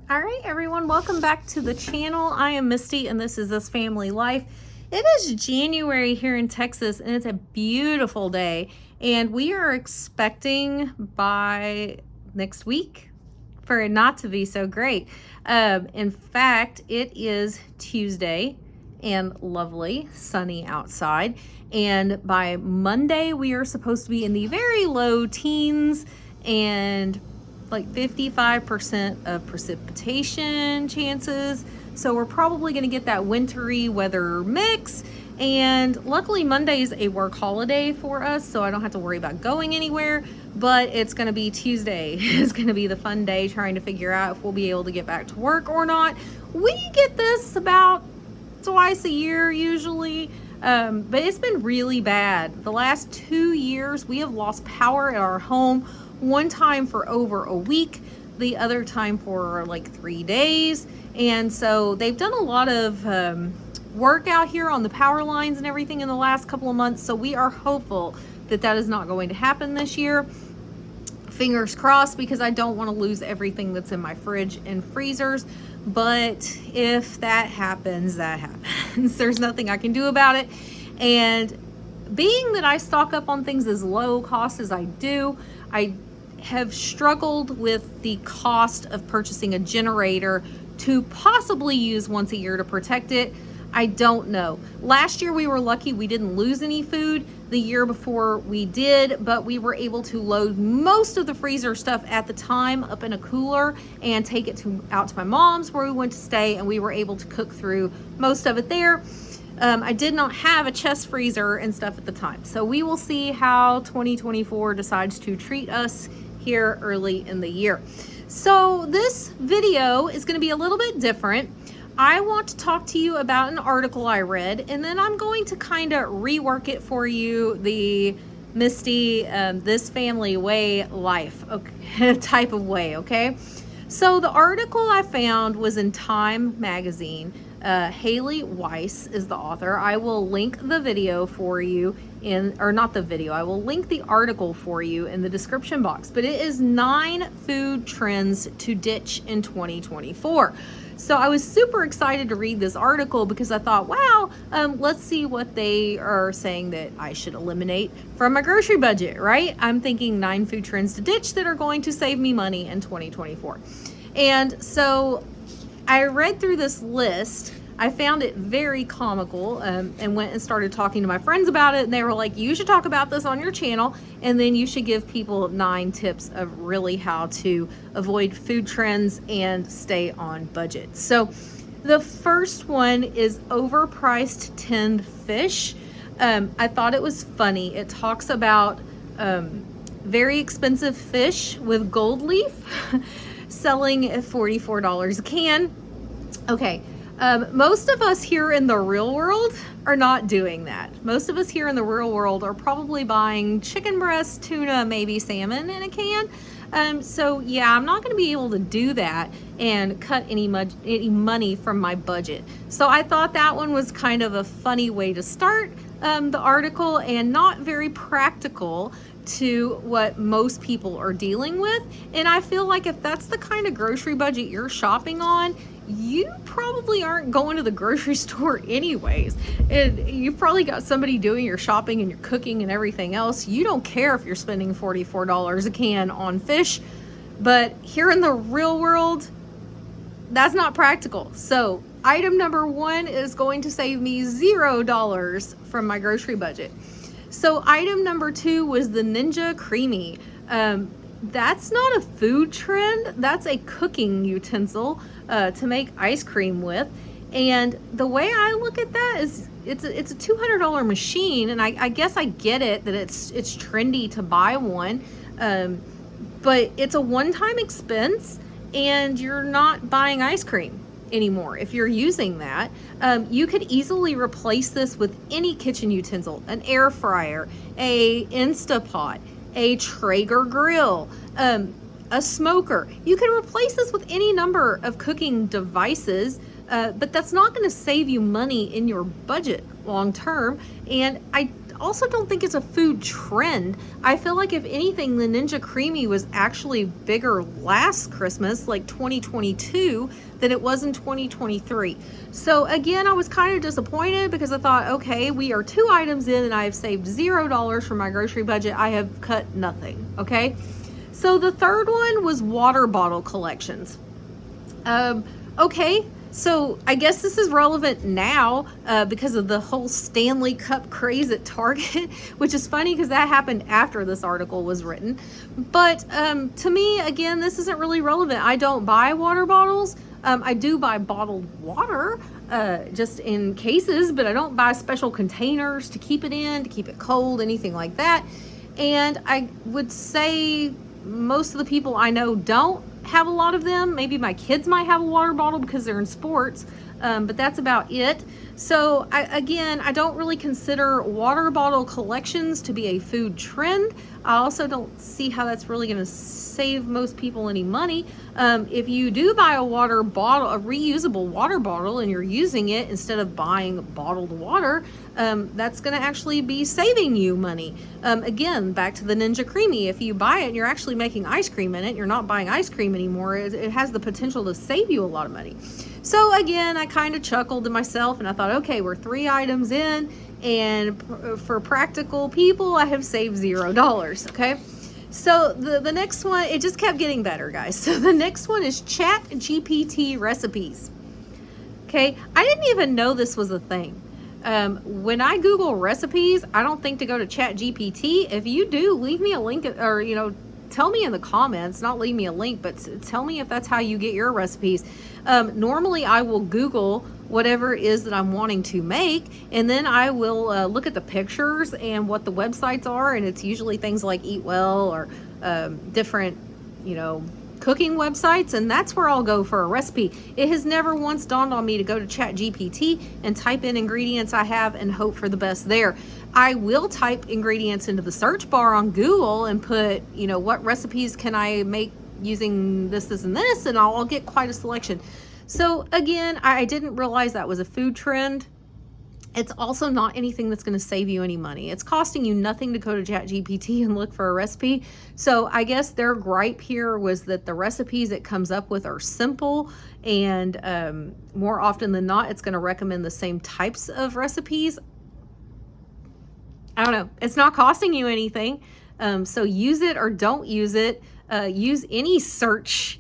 All right, everyone, welcome back to the channel. I am Misty, and this is This Family Life. It is January here in Texas, and it's a beautiful day, and we are expecting by next week for it not to be so great. In fact, it is Tuesday and lovely, sunny outside, and by Monday, we are supposed to be in the very low teens and like 55% of precipitation chances. So we're probably going to get that wintry weather mix. And luckily Monday is a work holiday for us, so I don't have to worry about going anywhere. But it's going to be Tuesday. It's going to be the fun day trying to figure out if we'll be able to get back to work or not. We get this about twice a year usually. But it's been really bad. The last 2 years, we have lost power at our home. One time for over a week, the other time for like 3 days. And so they've done a lot of work out here on the power lines and everything in the last couple of months. So we are hopeful that that is not going to happen this year. Fingers crossed, because I don't want to lose everything that's in my fridge and freezers. But if that happens, that happens. There's nothing I can do about it. And being that I stock up on things as low cost as I do, I have struggled with the cost of purchasing a generator to possibly use once a year to protect it. I don't know. Last year we were lucky we didn't lose any food. The year before we did, but we were able to load most of the freezer stuff at the time up in a cooler and take it out to my mom's where we went to stay, and we were able to cook through most of it there. I did not have a chest freezer and stuff at the time. So we will see how 2024 decides to treat us here early in the year. So this video is going to be a little bit different. I want to talk to you about an article I read, and then I'm going to kind of rework it for you the Misty, This Family Way life, okay, type of way, okay? So the article I found was in Time magazine. Haley Weiss is the author. I will link the video for you or not the video, I will link the article for you in the description box. But it is 9 food trends to ditch in 2024. So I was super excited to read this article because I thought, wow, let's see what they are saying that I should eliminate from my grocery budget, right? I'm thinking 9 food trends to ditch that are going to save me money in 2024. And so I read through this list. I found it very comical, and went and started talking to my friends about it, and they were like, you should talk about this on your channel, and then you should give people 9 tips of really how to avoid food trends and stay on budget. So the first one is overpriced tinned fish. I thought it was funny. It talks about very expensive fish with gold leaf selling at $44 a can. Okay. Most of us here in the real world are not doing that. Most of us here in the real world are probably buying chicken breast, tuna, maybe salmon in a can. So yeah, I'm not going to be able to do that and cut any money from my budget. So I thought that one was kind of a funny way to start the article, and not very practical to what most people are dealing with. And I feel like if that's the kind of grocery budget you're shopping on, you probably aren't going to the grocery store anyways. And you've probably got somebody doing your shopping and your cooking and everything else. You don't care if you're spending $44 a can on fish. But here in the real world, that's not practical. So item number 1 is going to save me $0 from my grocery budget. So item number 2 was the Ninja Creamy. That's not a food trend. That's a cooking utensil to make ice cream with. And the way I look at that is it's a $200 machine, and I guess I get it that it's trendy to buy one, but it's a one-time expense, and you're not buying ice cream anymore if you're using that. You could easily replace this with any kitchen utensil: an air fryer, a Instapot, a Traeger grill, a smoker. You can replace this with any number of cooking devices, but that's not going to save you money in your budget long term. And I also don't think it's a food trend. I feel like if anything, the Ninja Creamy was actually bigger last Christmas, like 2022, than it was in 2023. So again, I was kind of disappointed because I thought, okay, we are 2 items in and I have saved $0 from my grocery budget. I have cut nothing, okay? So the third one was water bottle collections. Okay, so I guess this is relevant now because of the whole Stanley Cup craze at Target, which is funny because that happened after this article was written. But to me, again, this isn't really relevant. I don't buy water bottles. I do buy bottled water just in cases, but I don't buy special containers to keep it in, to keep it cold, anything like that. And I would say most of the people I know don't have a lot of them. Maybe my kids might have a water bottle because they're in sports, but that's about it. So I don't really consider water bottle collections to be a food trend. I also don't see how that's really going to save most people any money. If you do buy a water bottle, a reusable water bottle, and you're using it instead of buying bottled water, that's going to actually be saving you money. Again, back to the Ninja Creamy. If you buy it and you're actually making ice cream in it, you're not buying ice cream anymore, it has the potential to save you a lot of money. So again, I kind of chuckled to myself and I thought, okay, we're 3 items in, and for practical people, I have saved $0, okay? So the next one, it just kept getting better, guys. So the next one is Chat GPT recipes. Okay, I didn't even know this was a thing. When I Google recipes, I don't think to go to Chat GPT. If you do, leave me a link, or tell me in the comments, not leave me a link, but tell me if that's how you get your recipes. Normally I will Google whatever it is that I'm wanting to make, and then I will look at the pictures and what the websites are, and it's usually things like Eat Well or different, cooking websites, and that's where I'll go for a recipe. It has never once dawned on me to go to Chat GPT and type in ingredients I have and hope for the best there. I will type ingredients into the search bar on Google and put, what recipes can I make using this, and this, and I'll get quite a selection. So again, I didn't realize that was a food trend. It's also not anything that's going to save you any money. It's costing you nothing to go to ChatGPT and look for a recipe. So I guess their gripe here was that the recipes it comes up with are simple, and more often than not, it's going to recommend the same types of recipes. I don't know. It's not costing you anything. So use it or don't use it. Use any searchable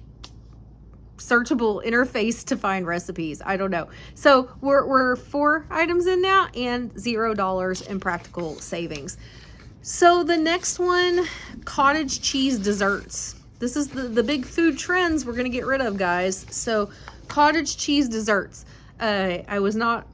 interface to find recipes. I don't know. So we're 4 items in now and $0 in practical savings. So the next one, cottage cheese desserts. This is the big food trends we're going to get rid of, guys. So cottage cheese desserts. I was not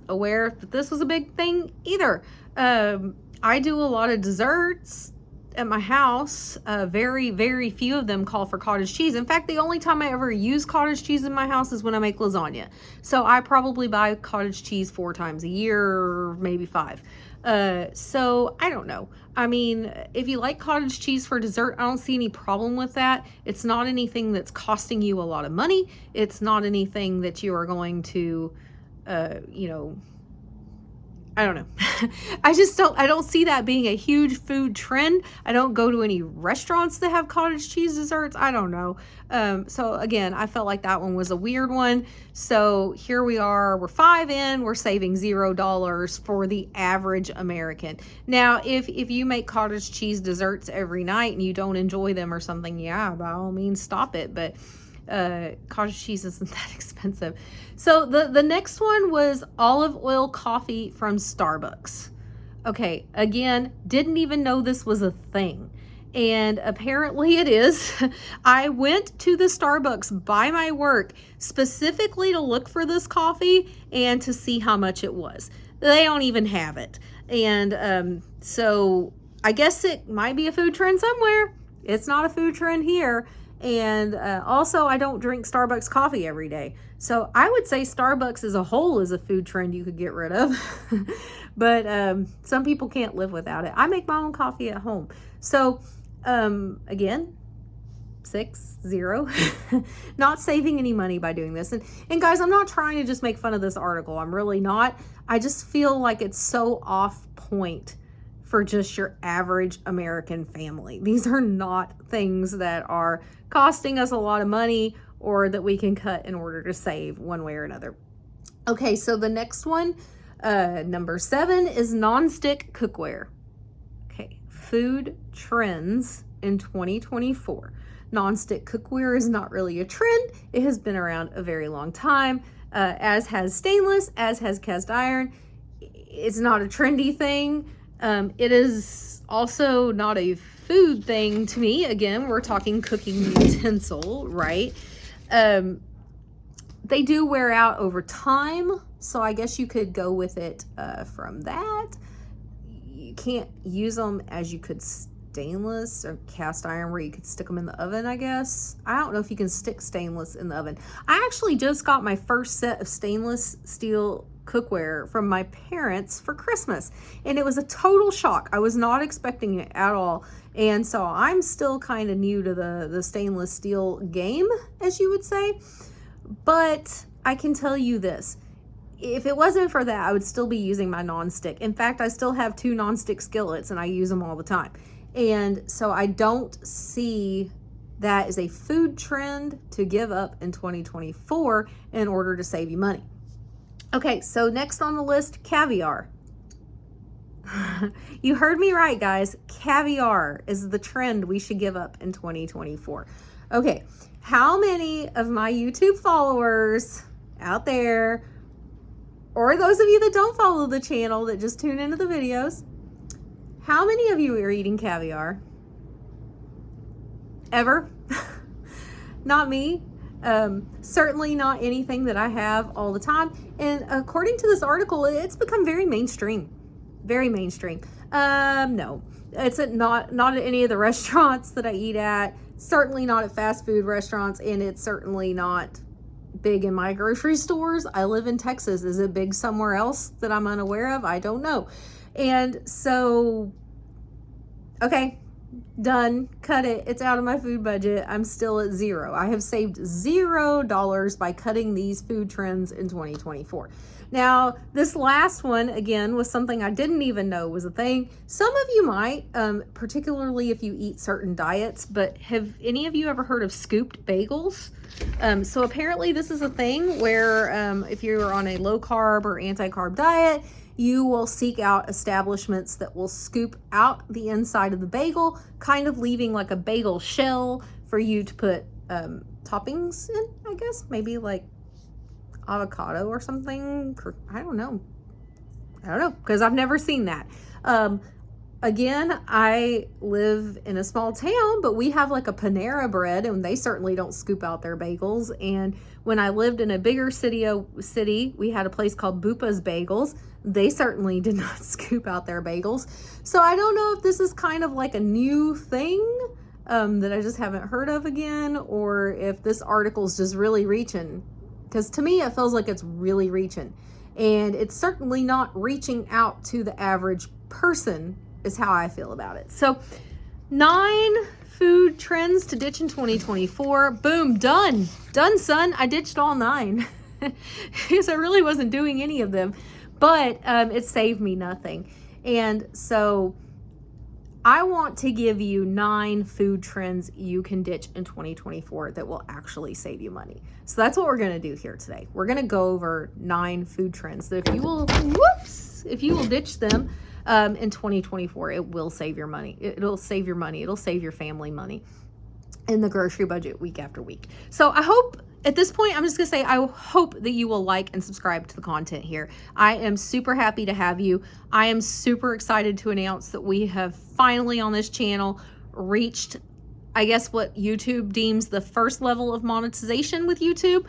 aware that this was a big thing either. I do a lot of desserts at my house. Very, very few of them call for cottage cheese. In fact, the only time I ever use cottage cheese in my house is when I make lasagna. So I probably buy cottage cheese 4 times a year, maybe 5. So I don't know. I mean, if you like cottage cheese for dessert, I don't see any problem with that. It's not anything that's costing you a lot of money. It's not anything that you are going to, I don't know. I don't see that being a huge food trend. I don't go to any restaurants that have cottage cheese desserts. I don't know. So again, I felt like that one was a weird one. So here we are, we're 5 in, we're saving $0 for the average American. Now, if you make cottage cheese desserts every night and you don't enjoy them or something, yeah, by all means stop it. But cottage cheese isn't that expensive. So the next one was olive oil coffee from Starbucks. Okay, again, didn't even know this was a thing, and apparently it is. I went to the Starbucks by my work specifically to look for this coffee and to see how much it was. They don't even have it. And so I guess it might be a food trend somewhere. It's not a food trend here. And also, I don't drink Starbucks coffee every day. So I would say Starbucks as a whole is a food trend you could get rid of. But some people can't live without it. I make my own coffee at home. So again, 6-0. Not saving any money by doing this. And guys, I'm not trying to just make fun of this article. I'm really not. I just feel like it's so off point for just your average American family. These are not things that are costing us a lot of money or that we can cut in order to save one way or another. Okay, so the next one, number 7, is nonstick cookware. Okay, food trends in 2024. Nonstick cookware is not really a trend. It has been around a very long time, as has stainless, as has cast iron. It's not a trendy thing. It is also not a food thing to me. Again, we're talking cooking utensil, right? They do wear out over time, so I guess you could go with it from that. You can't use them as you could stainless or cast iron where you could stick them in the oven, I guess. I don't know if you can stick stainless in the oven. I actually just got my first set of stainless steel cookware from my parents for Christmas, and it was a total shock. I was not expecting it at all, and so I'm still kind of new to the stainless steel game, as you would say. But I can tell you this, if it wasn't for that, I would still be using my nonstick. In fact, I still have 2 nonstick skillets and I use them all the time. And so I don't see that as a food trend to give up in 2024 in order to save you money. Okay, so next on the list, caviar. You heard me right, guys. Caviar is the trend we should give up in 2024. Okay, how many of my YouTube followers out there, or those of you that don't follow the channel that just tune into the videos, how many of you are eating caviar? Ever? Not me. Certainly not anything that I have all the time. And according to this article, it's become very mainstream. Very mainstream. No, it's not at any of the restaurants that I eat at. Certainly not at fast food restaurants, and it's certainly not big in my grocery stores. I live in Texas. Is it big somewhere else that I'm unaware of? I don't know. And so, okay, done, cut it. It's out of my food budget. I'm still at 0. I have saved $0 by cutting these food trends in 2024. Now, this last one, again, was something I didn't even know was a thing. Some of you might, particularly if you eat certain diets, but have any of you ever heard of scooped bagels? So apparently this is a thing where if you're on a low carb or anti-carb diet, you will seek out establishments that will scoop out the inside of the bagel, kind of leaving like a bagel shell for you to put toppings in, I guess, maybe like avocado or something. I don't know, because I've never seen that. Again, I live in a small town, but we have like a Panera Bread, and they certainly don't scoop out their bagels. And when I lived in a bigger city, we had a place called Bupa's Bagels. They certainly did not scoop out their bagels. So I don't know if this is kind of like a new thing that I just haven't heard of again, or if this article is just really reaching. Because to me, it feels like it's really reaching. And it's certainly not reaching out to the average person, is how I feel about it. So 9 food trends to ditch in 2024. Boom, done. Done, son. I ditched all 9 because I really wasn't doing any of them, but it saved me nothing. And so I want to give you 9 food trends you can ditch in 2024 that will actually save you money. So that's what we're going to do here today. We're going to go over 9 food trends that if you will ditch them in 2024, it will save your money. It'll save your money. It'll save your family money in the grocery budget week after week. So I hope at this point, I'm just going to say, I hope that you will like and subscribe to the content here. I am super happy to have you. I am super excited to announce that we have finally on this channel reached, I guess, what YouTube deems the first level of monetization with YouTube,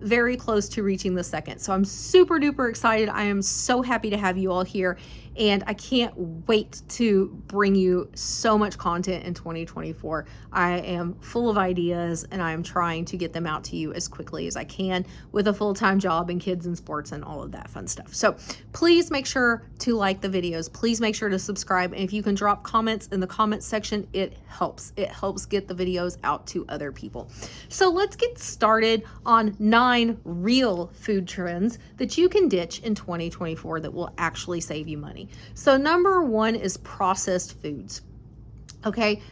very close to reaching the second. So I'm super duper excited. I am so happy to have you all here. And I can't wait to bring you so much content in 2024. I am full of ideas and I am trying to get them out to you as quickly as I can with a full-time job and kids and sports and all of that fun stuff. So please make sure to like the videos. Please make sure to subscribe. And if you can drop comments in the comments section, it helps. It helps get the videos out to other people. So let's get started on 9 real food trends that you can ditch in 2024 that will actually save you money. money. So number one is processed foods. Okay,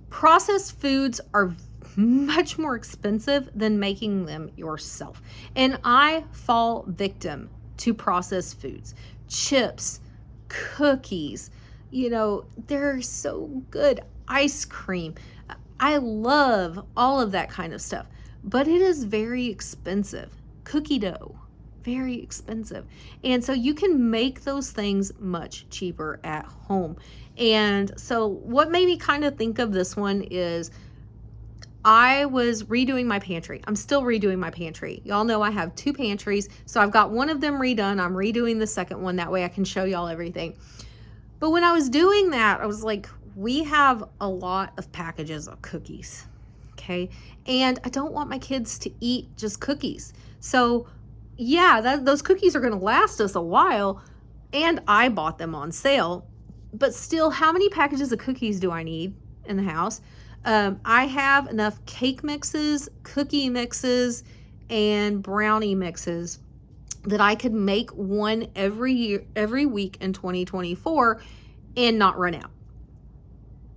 processed foods are much more expensive than making them yourself. And I fall victim to processed foods. Chips, cookies, they're so good. Ice cream. I love all of that kind of stuff, but it is very expensive. Cookie dough, very expensive. And so you can make those things much cheaper at home. And so what made me kind of think of this one is I was redoing my pantry. I'm still redoing my pantry. Y'all know I have 2 pantries, so I've got one of them redone. I'm redoing the second one. That way I can show y'all everything. But when I was doing that, I was like, we have a lot of packages of cookies, okay? And I don't want my kids to eat just cookies. So yeah, those cookies are gonna last us a while, and I bought them on sale. But still, how many packages of cookies do I need in the house? I have enough cake mixes, cookie mixes, and brownie mixes that I could make one every week in 2024 and not run out.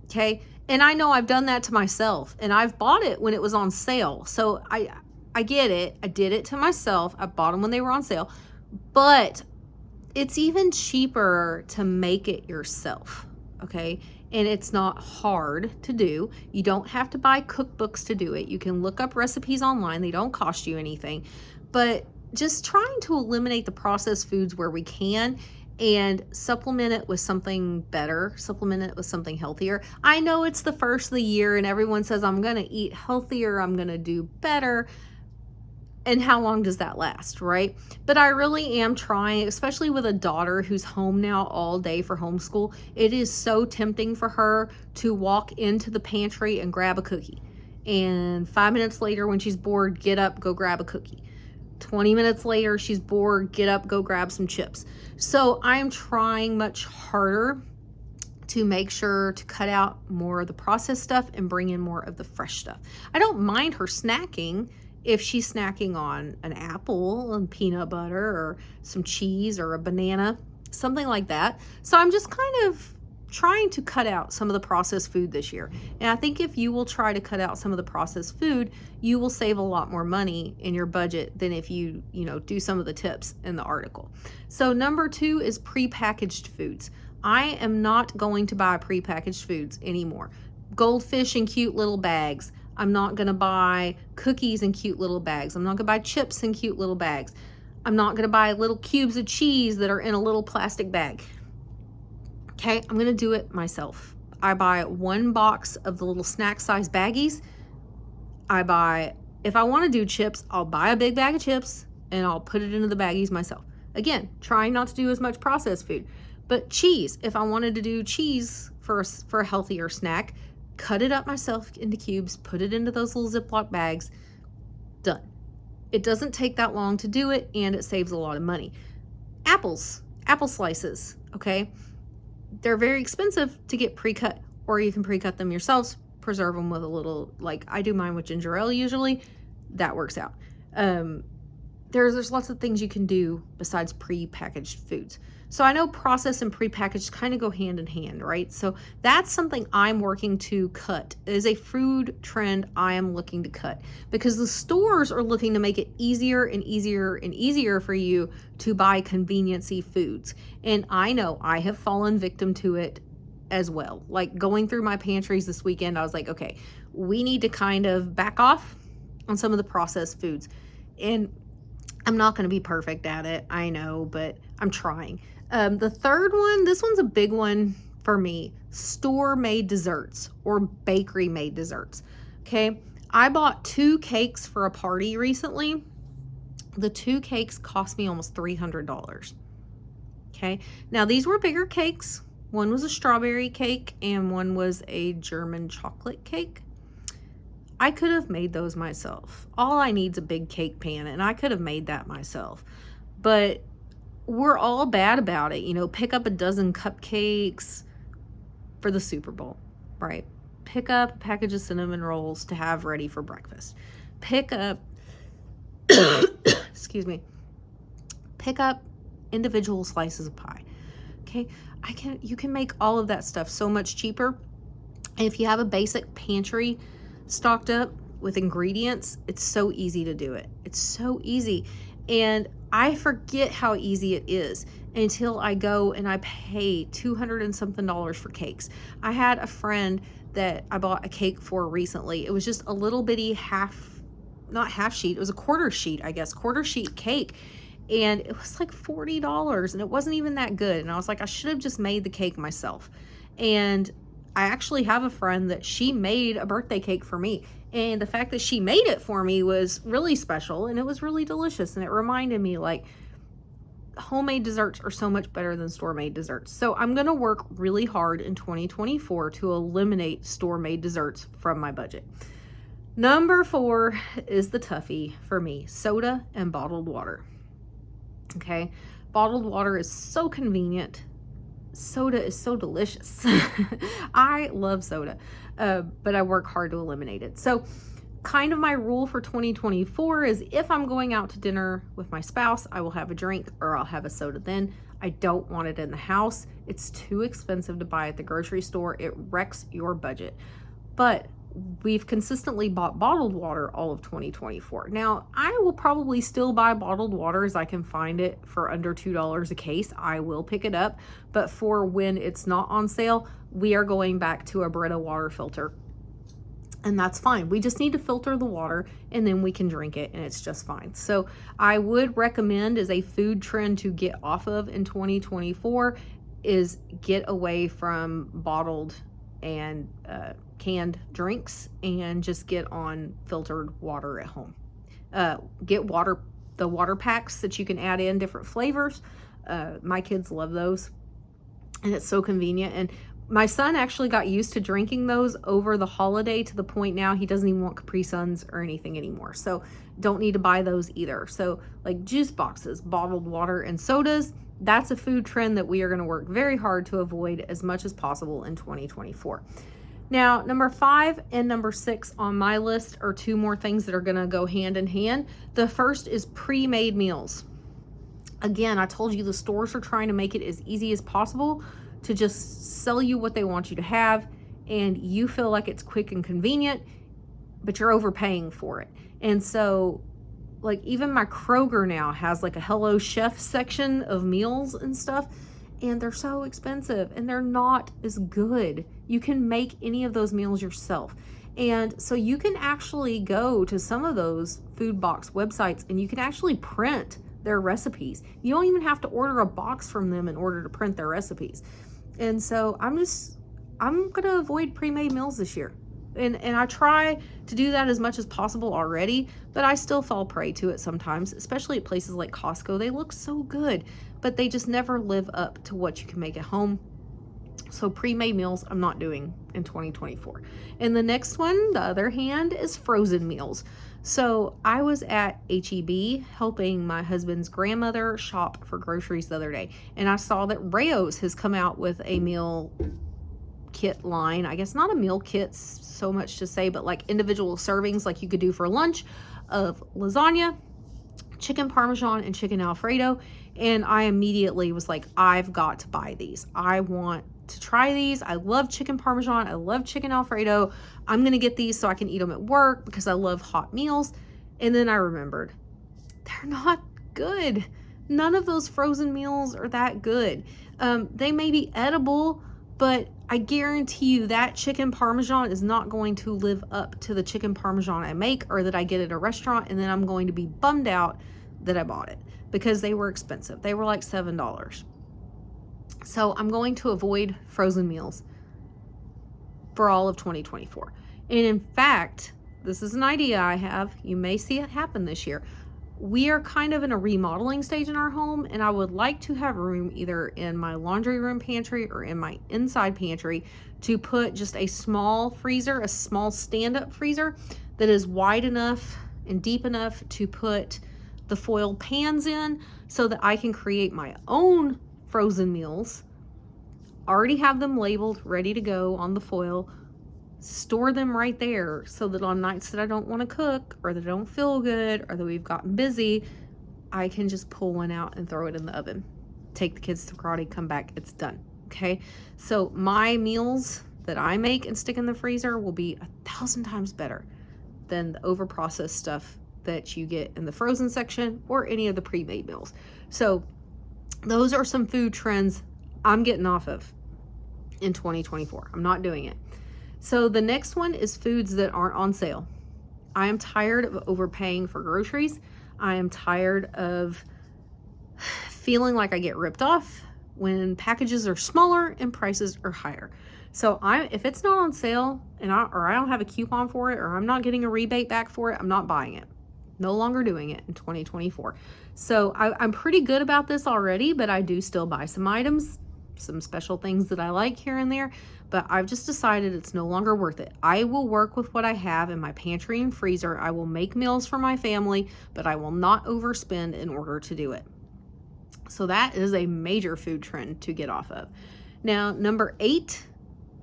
Okay. And I know I've done that to myself, and I've bought it when it was on sale. So I get it. I did it to myself. I bought them when they were on sale, but it's even cheaper to make it yourself. Okay. And it's not hard to do. You don't have to buy cookbooks to do it. You can look up recipes online. They don't cost you anything. But just trying to eliminate the processed foods where we can and supplement it with something better, supplement it with something healthier. I know it's the first of the year and everyone says, I'm going to eat healthier, I'm going to do better. And how long does that last, right? But I really am trying, especially with a daughter who's home now all day for homeschool. It is so tempting for her to walk into the pantry and grab a cookie. And 5 minutes later, when she's bored, get up, go grab a cookie. 20 minutes later, she's bored, get up, go grab some chips. So I'm trying much harder to make sure to cut out more of the processed stuff and bring in more of the fresh stuff. I don't mind her snacking if she's snacking on an apple and peanut butter or some cheese or a banana, something like that. So I'm just kind of trying to cut out some of the processed food this year. And I think if you will try to cut out some of the processed food, you will save a lot more money in your budget than if you do some of the tips in the article. So number 2 is prepackaged foods. I am not going to buy prepackaged foods anymore. Goldfish in cute little bags. I'm not going to buy cookies in cute little bags. I'm not going to buy chips in cute little bags. I'm not going to buy little cubes of cheese that are in a little plastic bag. Okay, I'm going to do it myself. I buy 1 box of the little snack size baggies. If I want to do chips, I'll buy a big bag of chips and I'll put it into the baggies myself. Again, trying not to do as much processed food. But cheese, if I wanted to do cheese for a healthier snack, cut it up myself into cubes, put it into those little Ziploc bags, done. It doesn't take that long to do it, and it saves a lot of money. Apples, apple slices, okay? They're very expensive to get pre-cut, or you can pre-cut them yourselves, preserve them with a little, like I do mine with ginger ale usually. That works out. There's lots of things you can do besides pre-packaged foods. So I know processed and prepackaged kind of go hand in hand, right? So that's something I'm working to cut. It is a food trend I am looking to cut because the stores are looking to make it easier and easier and easier for you to buy conveniency foods. And I know I have fallen victim to it as well. Like going through my pantries this weekend, I was like, okay, we need to kind of back off on some of the processed foods. And I'm not going to be perfect at it, I know, but I'm trying. The third one, this one's a big one for me, store-made desserts or bakery-made desserts, okay? I bought 2 cakes for a party recently. The 2 cakes cost me almost $300, okay? Now, these were bigger cakes. One was a strawberry cake and one was a German chocolate cake. I could have made those myself. All I need is a big cake pan, and I could have made that myself. But we're all bad about it. Pick up a dozen cupcakes for the Super Bowl, right? Pick up a package of cinnamon rolls to have ready for breakfast. Pick up, excuse me, pick up individual slices of pie. Okay, you can make all of that stuff so much cheaper. And if you have a basic pantry stocked up with ingredients, it's so easy to do it. It's so easy. And I forget how easy it is until I go and I pay $200 and something for cakes. I had a friend that I bought a cake for recently. It was just a little bitty not half sheet, it was a quarter sheet, I guess, quarter sheet cake. And it was like $40 and it wasn't even that good. And I was like, I should have just made the cake myself. And I actually have a friend that she made a birthday cake for me. And the fact that she made it for me was really special and it was really delicious. And it reminded me, like, homemade desserts are so much better than store-made desserts. So I'm going to work really hard in 2024 to eliminate store-made desserts from my budget. Number 4 is the toughie for me: soda and bottled water. Okay, bottled water is so convenient. Soda is so delicious. I love soda, but I work hard to eliminate it. So kind of my rule for 2024 is if I'm going out to dinner with my spouse, I will have a drink or I'll have a soda then. I don't want it in the house. It's too expensive to buy at the grocery store. It wrecks your budget. But we've consistently bought bottled water all of 2024. Now, I will probably still buy bottled water as I can find it for under $2 a case. I will pick it up, but for when it's not on sale, we are going back to a Brita water filter. And that's fine. We just need to filter the water and then we can drink it and it's just fine. So I would recommend, as a food trend to get off of in 2024, is get away from bottled and canned drinks and just get on filtered water at home. Get the water packs that you can add in different flavors. My kids love those and it's so convenient. And my son actually got used to drinking those over the holiday to the point now he doesn't even want Capri Suns or anything anymore. So don't need to buy those either. So like juice boxes, bottled water, and sodas, that's a food trend that we are going to work very hard to avoid as much as possible in 2024. Now, number 5 and number 6 on my list are 2 more things that are going to go hand in hand. The first is pre-made meals. Again, I told you the stores are trying to make it as easy as possible to just sell you what they want you to have, and you feel like it's quick and convenient, but you're overpaying for it. And so, like, even my Kroger now has like a Hello Chef section of meals and stuff, and they're so expensive and they're not as good. You can make any of those meals yourself. And so you can actually go to some of those food box websites and you can actually print their recipes. You don't even have to order a box from them in order to print their recipes. And so I'm going to avoid pre-made meals this year. And I try to do that as much as possible already, but I still fall prey to it sometimes, especially at places like Costco. They look so good, but they just never live up to what you can make at home. So pre-made meals, I'm not doing in 2024. And the next one, the other hand, is frozen meals. So I was at H-E-B helping my husband's grandmother shop for groceries the other day, and I saw that Rao's has come out with a meal kit line. I guess not a meal kit so much to say, but like individual servings like you could do for lunch of lasagna, chicken parmesan, and chicken alfredo. And I immediately was like, I've got to buy these. I want to try these. I love chicken parmesan. I love chicken alfredo. I'm going to get these so I can eat them at work because I love hot meals. And then I remembered they're not good. None of those frozen meals are that good. They may be edible, but I guarantee you that chicken parmesan is not going to live up to the chicken parmesan I make or that I get at a restaurant, and then I'm going to be bummed out that I bought it because they were expensive. They were like $7. So I'm going to avoid frozen meals for all of 2024. And in fact, this is an idea I have. You may see it happen this year. We are kind of in a remodeling stage in our home, and I would like to have room either in my laundry room pantry or in my inside pantry to put just a small freezer, a small stand-up freezer that is wide enough and deep enough to put the foil pans in so that I can create my own frozen meals, already have them labeled, ready to go on the foil, store them right there so that on nights that I don't want to cook or that I don't feel good or that we've gotten busy, I can just pull one out and throw it in the oven. take the kids to karate, come back, it's done. Okay, so my meals that I make and stick in the freezer will be 1,000 times better than the over-processed stuff that you get in the frozen section or any of the pre-made meals. So those are some food trends I'm getting off of in 2024. I'm not doing it. So the next one is foods that aren't on sale. I am tired of overpaying for groceries. I am tired of feeling like I get ripped off when packages are smaller and prices are higher. So if it's not on sale and I don't have a coupon for it, or I'm not getting a rebate back for it, I'm not buying it. No longer doing it in 2024. So I'm pretty good about this already, but I do still buy some items, some special things that I like here and there, but I've just decided it's no longer worth it. I will work with what I have in my pantry and freezer. I will make meals for my family, but I will not overspend in order to do it. So that is a major food trend to get off of. Now, number 8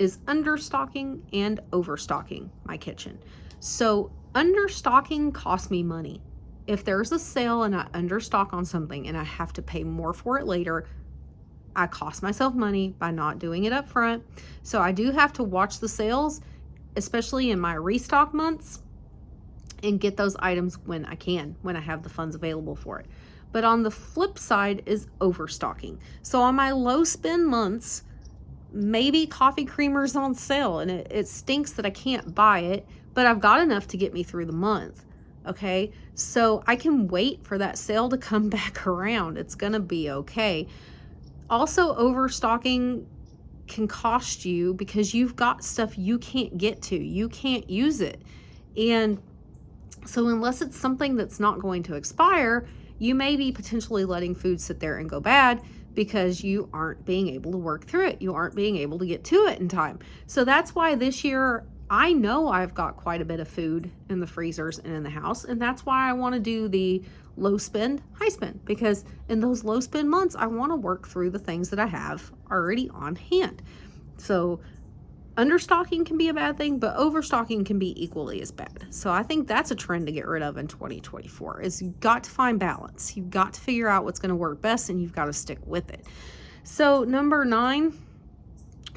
is understocking and overstocking my kitchen. So understocking costs me money. If there's a sale and I understock on something and I have to pay more for it later, I cost myself money by not doing it up front. So I do have to watch the sales, especially in my restock months, and get those items when I can, when I have the funds available for it. But on the flip side is overstocking. So on my low spend months, maybe coffee creamer's on sale and it stinks that I can't buy it, but I've got enough to get me through the month. Okay, so I can wait for that sale to come back around. It's gonna be okay. Also, overstocking can cost you because you've got stuff you can't get to. You can't use it. And so unless it's something that's not going to expire, you may be potentially letting food sit there and go bad because you aren't being able to work through it. You aren't being able to get to it in time. So that's why this year I know I've got quite a bit of food in the freezers and in the house. And that's why I want to do the low spend, high spend, because in those low spend months, I want to work through the things that I have already on hand. So understocking can be a bad thing, but overstocking can be equally as bad. So I think that's a trend to get rid of in 2024 is you've got to find balance. You've got to figure out what's going to work best and you've got to stick with it. So number 9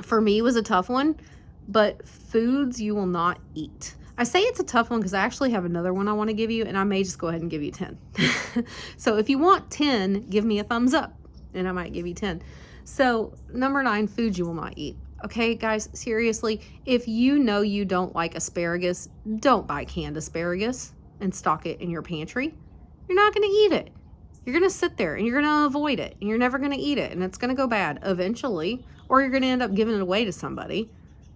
for me was a tough one, but foods you will not eat. I say it's a tough one because I actually have another one I want to give you, and I may just go ahead and give you 10. So if you want 10, give me a thumbs up and I might give you 10. So number 9, foods you will not eat. Okay, guys, seriously, if you know you don't like asparagus, don't buy canned asparagus and stock it in your pantry. You're not going to eat it. You're going to sit there and you're going to avoid it and you're never going to eat it and it's going to go bad eventually, or you're going to end up giving it away to somebody.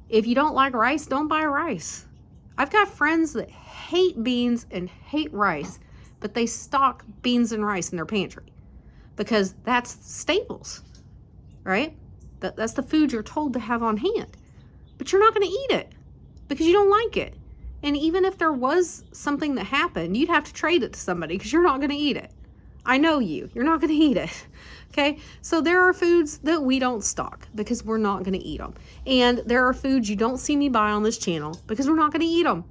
If you don't like rice, don't buy rice. I've got friends that hate beans and hate rice, but they stock beans and rice in their pantry because that's staples, right? That's the food you're told to have on hand, but you're not going to eat it because you don't like it. And even if there was something that happened, you'd have to trade it to somebody because you're not going to eat it. I know you're not going to eat it. Okay. So there are foods that we don't stock because we're not going to eat them. And there are foods you don't see me buy on this channel because we're not going to eat them.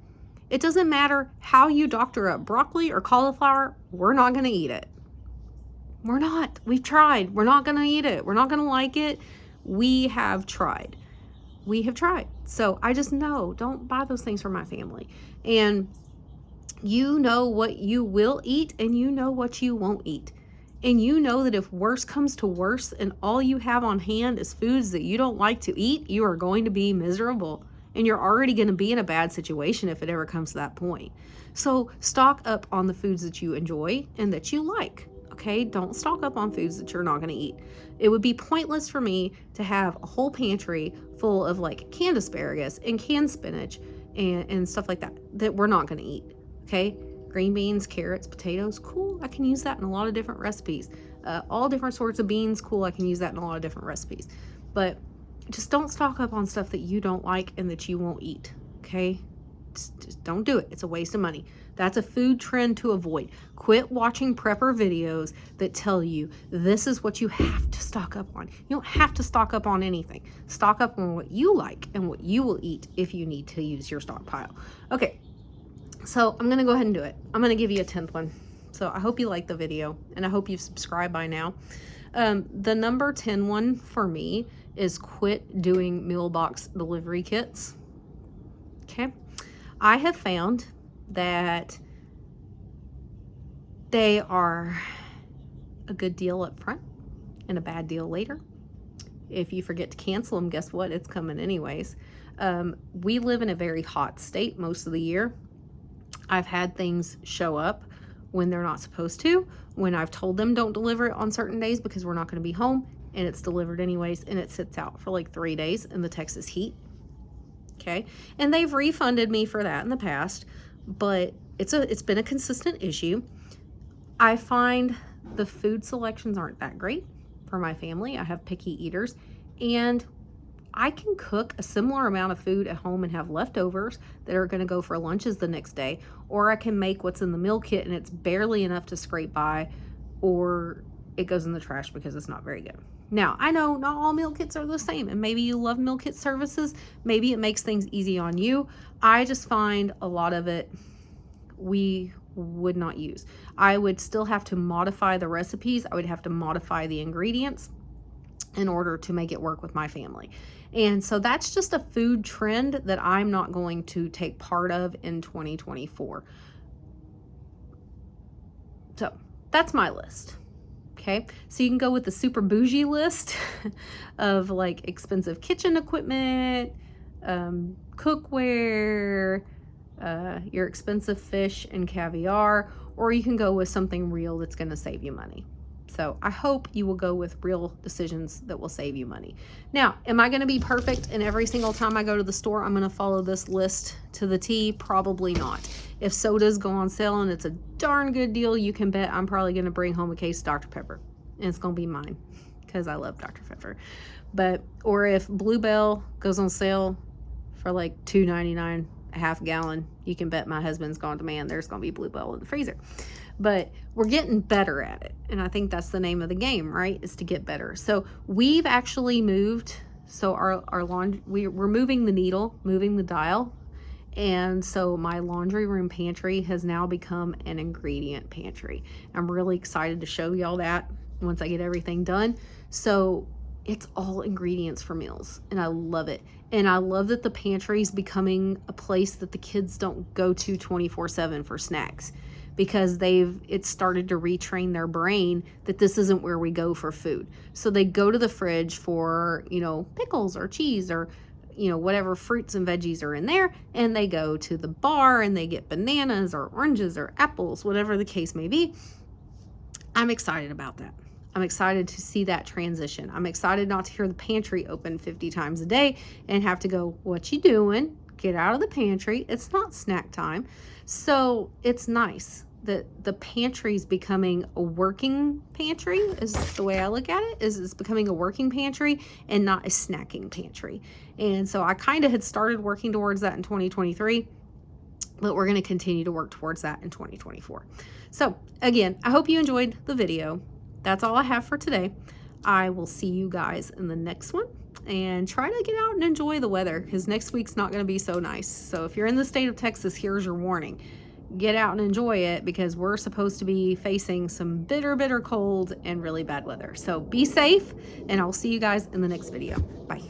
It doesn't matter how you doctor up broccoli or cauliflower. We're not going to eat it. We're not. We've tried. We're not going to eat it. We're not going to like it. We have tried. We have tried. So I just know, don't buy those things for my family. And you know what you will eat and you know what you won't eat. And you know that if worse comes to worse and all you have on hand is foods that you don't like to eat, you are going to be miserable. And you're already going to be in a bad situation if it ever comes to that point. So stock up on the foods that you enjoy and that you like. Okay, don't stock up on foods that you're not going to eat. It would be pointless for me to have a whole pantry full of like canned asparagus and canned spinach and stuff like that we're not going to eat. Okay, green beans, carrots, potatoes, cool. I can use that in a lot of different recipes. All different sorts of beans, cool. I can use that in a lot of different recipes. But just don't stock up on stuff that you don't like and that you won't eat. Okay, just don't do it. It's a waste of money. That's a food trend to avoid. Quit watching prepper videos that tell you this is what you have to stock up on. You don't have to stock up on anything. Stock up on what you like and what you will eat if you need to use your stockpile. Okay, so I'm going to go ahead and do it. I'm going to give you a 10th one. So I hope you liked the video and I hope you've subscribed by now. The number 10 one for me is quit doing meal box delivery kits. Okay. I have found that they are a good deal up front and a bad deal later. If you forget to cancel them, guess what? It's coming anyways. We live in a very hot state most of the year. I've had things show up when they're not supposed to, when I've told them don't deliver it on certain days because we're not going to be home, and it's delivered anyways, and it sits out for like 3 days in the Texas heat. Okay. And they've refunded me for that in the past, but it's been a consistent issue. I find the food selections aren't that great for my family. I have picky eaters, and I can cook a similar amount of food at home and have leftovers that are going to go for lunches the next day, or I can make what's in the meal kit and it's barely enough to scrape by, or it goes in the trash because it's not very good. Now, I know not all meal kits are the same, and maybe you love meal kit services. Maybe it makes things easy on you. I just find a lot of it we would not use. I would still have to modify the recipes. I would have to modify the ingredients in order to make it work with my family. And so that's just a food trend that I'm not going to take part of in 2024. So that's my list. Okay, so you can go with the super bougie list of like expensive kitchen equipment, cookware, your expensive fish and caviar, or you can go with something real that's going to save you money. So I hope you will go with real decisions that will save you money. Now, am I going to be perfect and every single time I go to the store, I'm going to follow this list to the T? Probably not. If sodas go on sale and it's a darn good deal, you can bet I'm probably going to bring home a case of Dr. Pepper. And it's going to be mine because I love Dr. Pepper. Or if Bluebell goes on sale for like $2.99 a half gallon, you can bet my husband's gone to, man, there's going to be Bluebell in the freezer. But we're getting better at it. And I think that's the name of the game, right? Is to get better. So we've actually moved. So our laundry, we're moving the needle, moving the dial. And so my laundry room pantry has now become an ingredient pantry. I'm really excited to show y'all that once I get everything done. So it's all ingredients for meals, and I love it. And I love that the pantry is becoming a place that the kids don't go to 24/7 for snacks, because it's started to retrain their brain that this isn't where we go for food. So they go to the fridge for, pickles or cheese or, whatever fruits and veggies are in there, and they go to the bar and they get bananas or oranges or apples, whatever the case may be. I'm excited about that. I'm excited to see that transition. I'm excited not to hear the pantry open 50 times a day and have to go, what you doing? Get out of the pantry. It's not snack time. So it's nice that the pantry is becoming a working pantry, is the way I look at it, is it's becoming a working pantry and not a snacking pantry. And so I kind of had started working towards that in 2023, but we're going to continue to work towards that in 2024. So again, I hope you enjoyed the video. That's all I have for today. I will see you guys in the next one, and try to get out and enjoy the weather, because next week's not going to be so nice. So if you're in the state of Texas, here's your warning. Get out and enjoy it, because we're supposed to be facing some bitter, bitter cold and really bad weather. So be safe, and I'll see you guys in the next video. Bye.